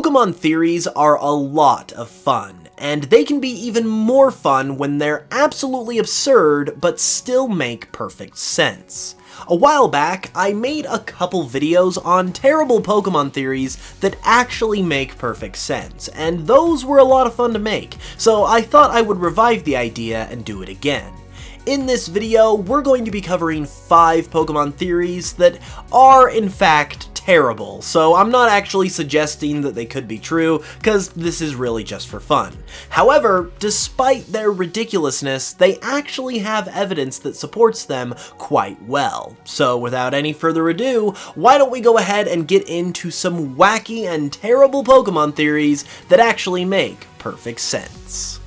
Pokémon theories are a lot of fun, and they can be even more fun when they're absolutely absurd but still make perfect sense. A while back, I made a couple videos on terrible Pokémon theories that actually make perfect sense, and those were a lot of fun to make, so I thought I would revive the idea and do it again. In this video, we're going to be covering 5 Pokémon theories that are, in fact, terrible, so I'm not actually suggesting that they could be true, because this is really just for fun. However, despite their ridiculousness, they actually have evidence that supports them quite well. So without any further ado, why don't we go ahead and get into some wacky and terrible Pokémon theories that actually make perfect sense.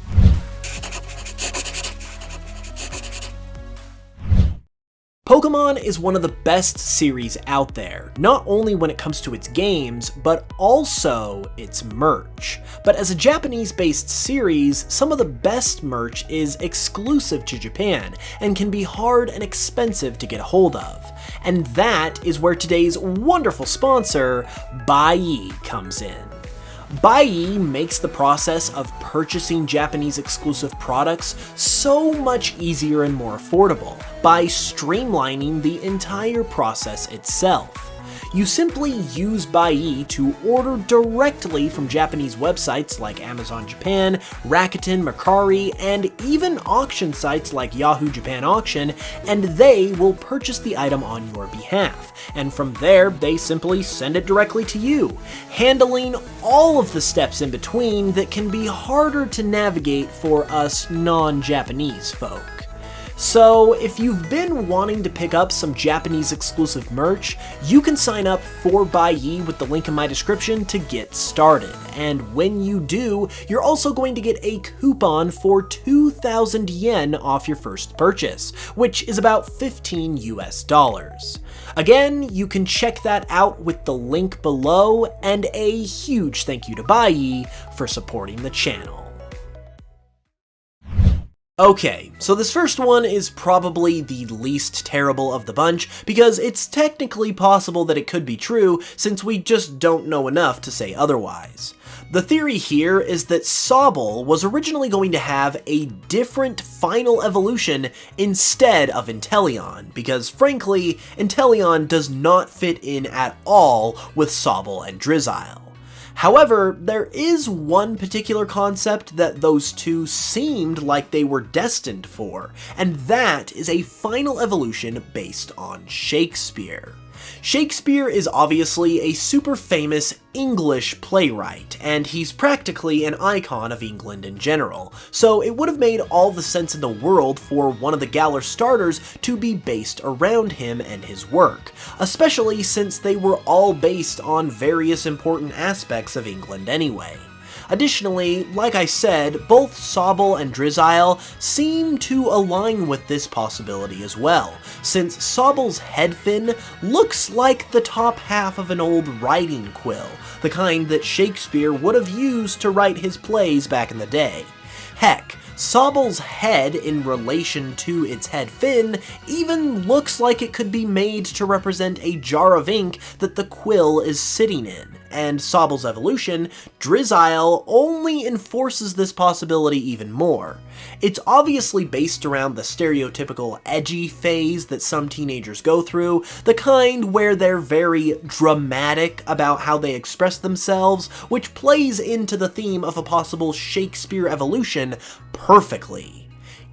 Pokémon is one of the best series out there, not only when it comes to its games, but also its merch. But as a Japanese-based series, some of the best merch is exclusive to Japan, and can be hard and expensive to get a hold of. And that is where today's wonderful sponsor, Wacky, comes in. Wacky makes the process of purchasing Japanese exclusive products so much easier and more affordable by streamlining the entire process itself. You simply use Wacky to order directly from Japanese websites like Amazon Japan, Rakuten, Mercari, and even auction sites like Yahoo Japan Auction, and they will purchase the item on your behalf. And from there, they simply send it directly to you, handling all of the steps in between that can be harder to navigate for us non-Japanese folk. So, if you've been wanting to pick up some Japanese exclusive merch, you can sign up for Wacky with the link in my description to get started. And when you do, you're also going to get a coupon for 2,000 yen off your first purchase, which is about $15 US. Again, you can check that out with the link below, and a huge thank you to Wacky for supporting the channel. Okay, so this first one is probably the least terrible of the bunch, because it's technically possible that it could be true, since we just don't know enough to say otherwise. The theory here is that Sobble was originally going to have a different final evolution instead of Inteleon, because frankly, Inteleon does not fit in at all with Sobble and Drizzile. However, there is one particular concept that those two seemed like they were destined for, and that is a final evolution based on Shakespeare. Shakespeare is obviously a super famous English playwright, and he's practically an icon of England in general, so it would have made all the sense in the world for one of the Galar starters to be based around him and his work, especially since they were all based on various important aspects of England anyway. Additionally, like I said, both Sobble and Drizzile seem to align with this possibility as well, since Sobble's head fin looks like the top half of an old writing quill, the kind that Shakespeare would have used to write his plays back in the day. Heck, Sobble's head in relation to its head fin even looks like it could be made to represent a jar of ink that the quill is sitting in, and Sobble's evolution, Drizzile, only enforces this possibility even more. It's obviously based around the stereotypical edgy phase that some teenagers go through, the kind where they're very dramatic about how they express themselves, which plays into the theme of a possible Shakespeare evolution perfectly.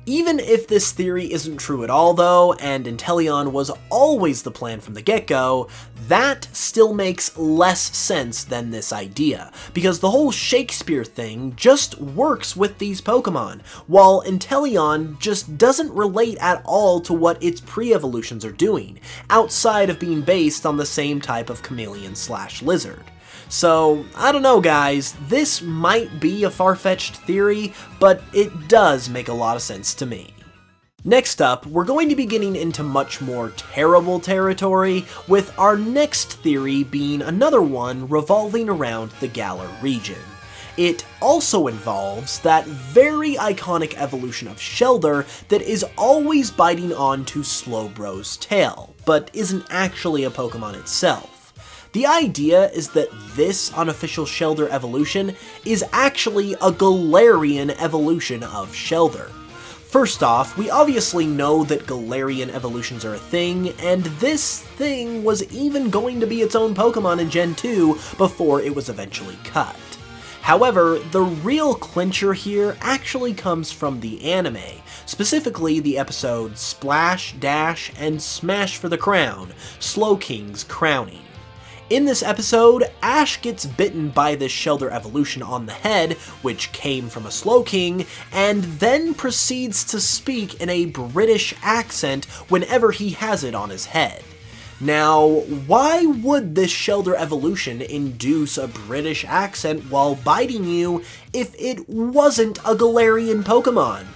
Even if this theory isn't true at all though, and Inteleon was always the plan from the get-go, that still makes less sense than this idea, because the whole Shakespeare thing just works with these Pokemon, while Inteleon just doesn't relate at all to what its pre-evolutions are doing, outside of being based on the same type of chameleon/lizard. So, I don't know guys, this might be a far-fetched theory, but it does make a lot of sense to me. Next up, we're going to be getting into much more terrible territory, with our next theory being another one revolving around the Galar region. It also involves that very iconic evolution of Shellder that is always biting onto Slowbro's tail, but isn't actually a Pokemon itself. The idea is that this unofficial Shellder evolution is actually a Galarian evolution of Shellder. First off, we obviously know that Galarian evolutions are a thing, and this thing was even going to be its own Pokemon in Gen 2 before it was eventually cut. However, the real clincher here actually comes from the anime, specifically the episode Splash, Dash, and Smash for the Crown, Slowking's Crowning. In this episode, Ash gets bitten by this Shellder evolution on the head, which came from a Slowking, and then proceeds to speak in a British accent whenever he has it on his head. Now, why would this Shellder evolution induce a British accent while biting you if it wasn't a Galarian Pokemon?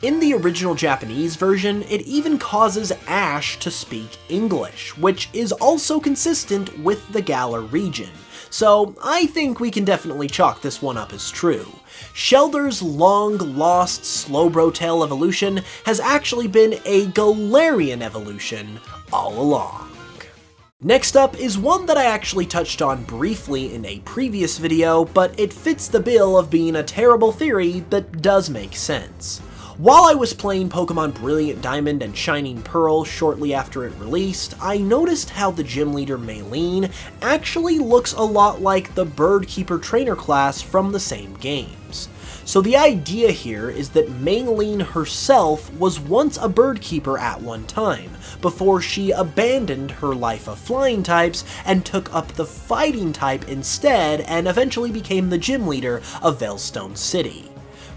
In the original Japanese version, it even causes Ash to speak English, which is also consistent with the Galar region. So I think we can definitely chalk this one up as true. Shellder's long-lost Slowbro tail evolution has actually been a Galarian evolution all along. Next up is one that I actually touched on briefly in a previous video, but it fits the bill of being a terrible theory that does make sense. While I was playing Pokemon Brilliant Diamond and Shining Pearl shortly after it released, I noticed how the gym leader Maylene actually looks a lot like the Birdkeeper trainer class from the same games. So the idea here is that Maylene herself was once a Birdkeeper at one time, before she abandoned her life of flying types and took up the fighting type instead and eventually became the gym leader of Veilstone City.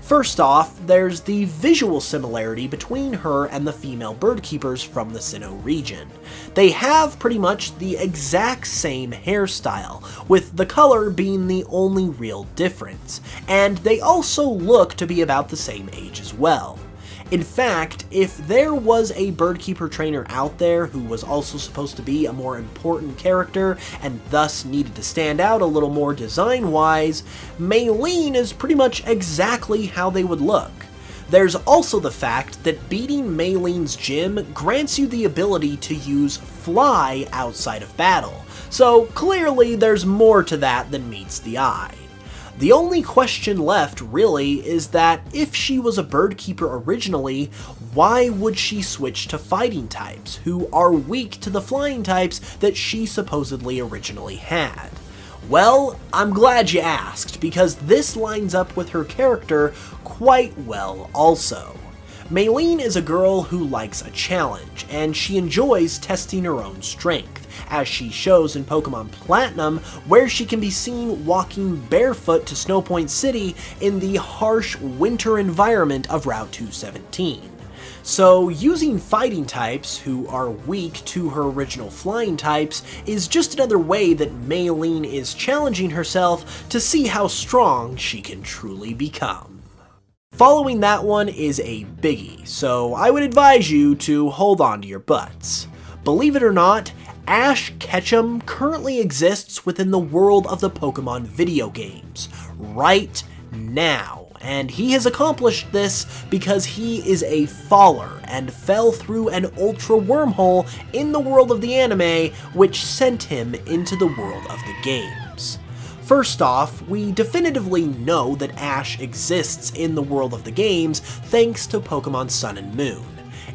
First off, there's the visual similarity between her and the female Birdkeepers from the Sinnoh region. They have pretty much the exact same hairstyle, with the color being the only real difference, and they also look to be about the same age as well. In fact, if there was a Birdkeeper trainer out there who was also supposed to be a more important character and thus needed to stand out a little more design-wise, Maylene is pretty much exactly how they would look. There's also the fact that beating Maylene's gym grants you the ability to use Fly outside of battle, so clearly there's more to that than meets the eye. The only question left, really, is that if she was a Birdkeeper originally, why would she switch to fighting types, who are weak to the flying types that she supposedly originally had? Well, I'm glad you asked, because this lines up with her character quite well also. Maylene is a girl who likes a challenge, and she enjoys testing her own strength, as she shows in Pokemon Platinum, where she can be seen walking barefoot to Snowpoint City in the harsh winter environment of Route 217. So using fighting types, who are weak to her original flying types, is just another way that Maylene is challenging herself to see how strong she can truly become. Following that one is a biggie, so I would advise you to hold on to your butts. Believe it or not, Ash Ketchum currently exists within the world of the Pokemon video games, right now, and he has accomplished this because he is a faller and fell through an ultra wormhole in the world of the anime, which sent him into the world of the games. First off, we definitively know that Ash exists in the world of the games thanks to Pokemon Sun and Moon.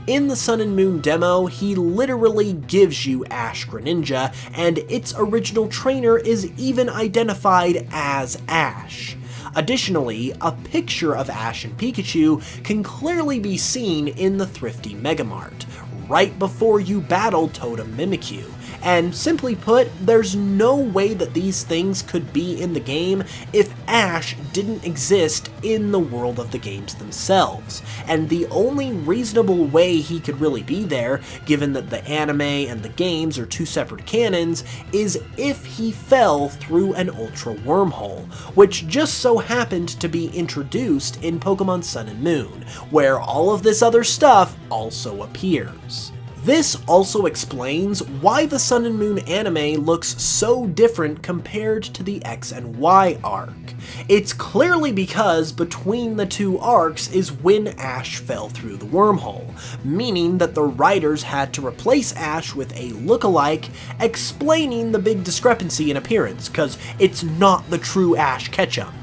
In the Sun and Moon demo, he literally gives you Ash Greninja, and its original trainer is even identified as Ash. Additionally, a picture of Ash and Pikachu can clearly be seen in the Thrifty Megamart, right before you battle Totem Mimikyu. And simply put, there's no way that these things could be in the game if Ash didn't exist in the world of the games themselves. And the only reasonable way he could really be there, given that the anime and the games are two separate canons, is if he fell through an ultra wormhole, which just so happened to be introduced in Pokemon Sun and Moon, where all of this other stuff also appears. This also explains why the Sun and Moon anime looks so different compared to the X and Y arc. It's clearly because between the two arcs is when Ash fell through the wormhole, meaning that the writers had to replace Ash with a lookalike, explaining the big discrepancy in appearance, cause it's not the true Ash Ketchum.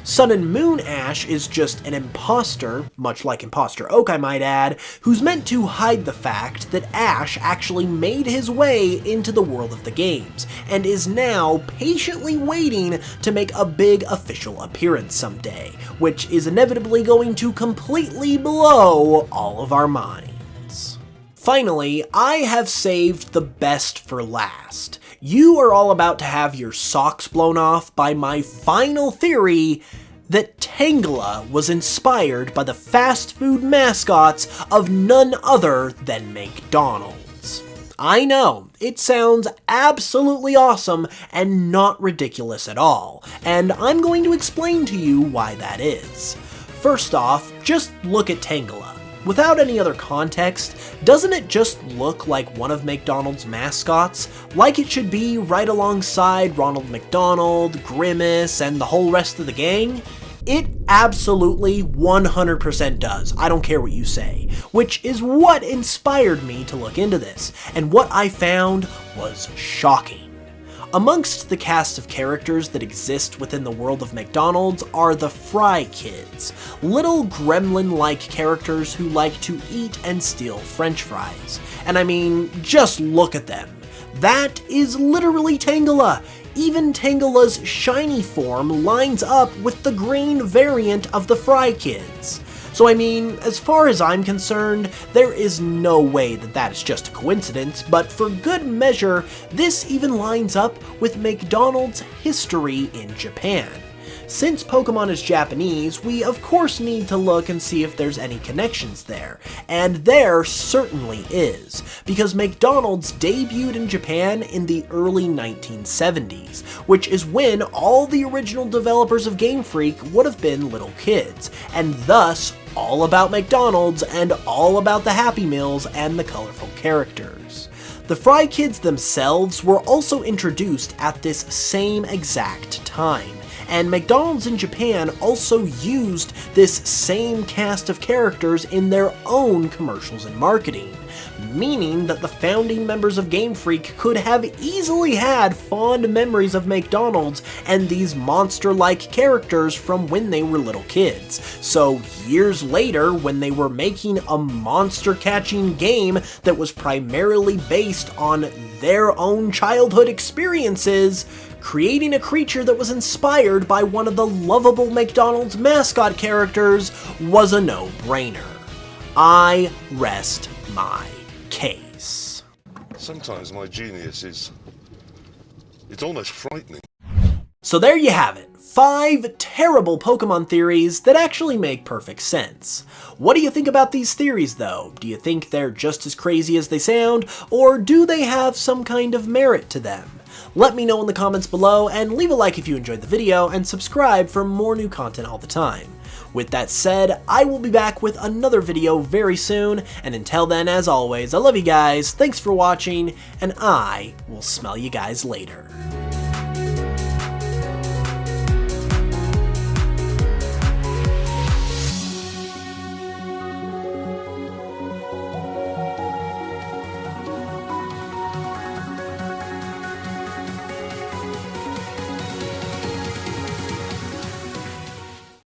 Sun and Moon Ash is just an imposter, much like Imposter Oak I might add, who's meant to hide the fact that Ash actually made his way into the world of the games, and is now patiently waiting to make a big official appearance someday, which is inevitably going to completely blow all of our minds. Finally, I have saved the best for last. You are all about to have your socks blown off by my final theory that Tangela was inspired by the fast food mascots of none other than McDonald's. I know, it sounds absolutely awesome and not ridiculous at all, and I'm going to explain to you why that is. First off, just look at Tangela. Without any other context, doesn't it just look like one of McDonald's mascots? Like it should be right alongside Ronald McDonald, Grimace, and the whole rest of the gang? It absolutely 100% does, I don't care what you say, which is what inspired me to look into this, and what I found was shocking. Amongst the cast of characters that exist within the world of McDonald's are the Fry Kids, little gremlin-like characters who like to eat and steal French fries. And I mean, just look at them. That is literally Tangela. Even Tangela's shiny form lines up with the green variant of the Fry Kids. So I mean, as far as I'm concerned, there is no way that that is just a coincidence, but for good measure, this even lines up with McDonald's history in Japan. Since Pokemon is Japanese, we of course need to look and see if there's any connections there, and there certainly is, because McDonald's debuted in Japan in the early 1970s, which is when all the original developers of Game Freak would have been little kids, and thus all about McDonald's and all about the Happy Meals and the colorful characters. The Fry Kids themselves were also introduced at this same exact time, and McDonald's in Japan also used this same cast of characters in their own commercials and marketing, meaning that the founding members of Game Freak could have easily had fond memories of McDonald's and these monster-like characters from when they were little kids. So years later, when they were making a monster-catching game that was primarily based on their own childhood experiences, creating a creature that was inspired by one of the lovable McDonald's mascot characters was a no-brainer. I rest my case. Sometimes my genius is... it's almost frightening. So there you have it. 5 terrible Pokemon theories that actually make perfect sense. What do you think about these theories though? Do you think they're just as crazy as they sound, or do they have some kind of merit to them? Let me know in the comments below, and leave a like if you enjoyed the video, and subscribe for more new content all the time. With that said, I will be back with another video very soon, and until then, as always, I love you guys, thanks for watching, and I will smell you guys later.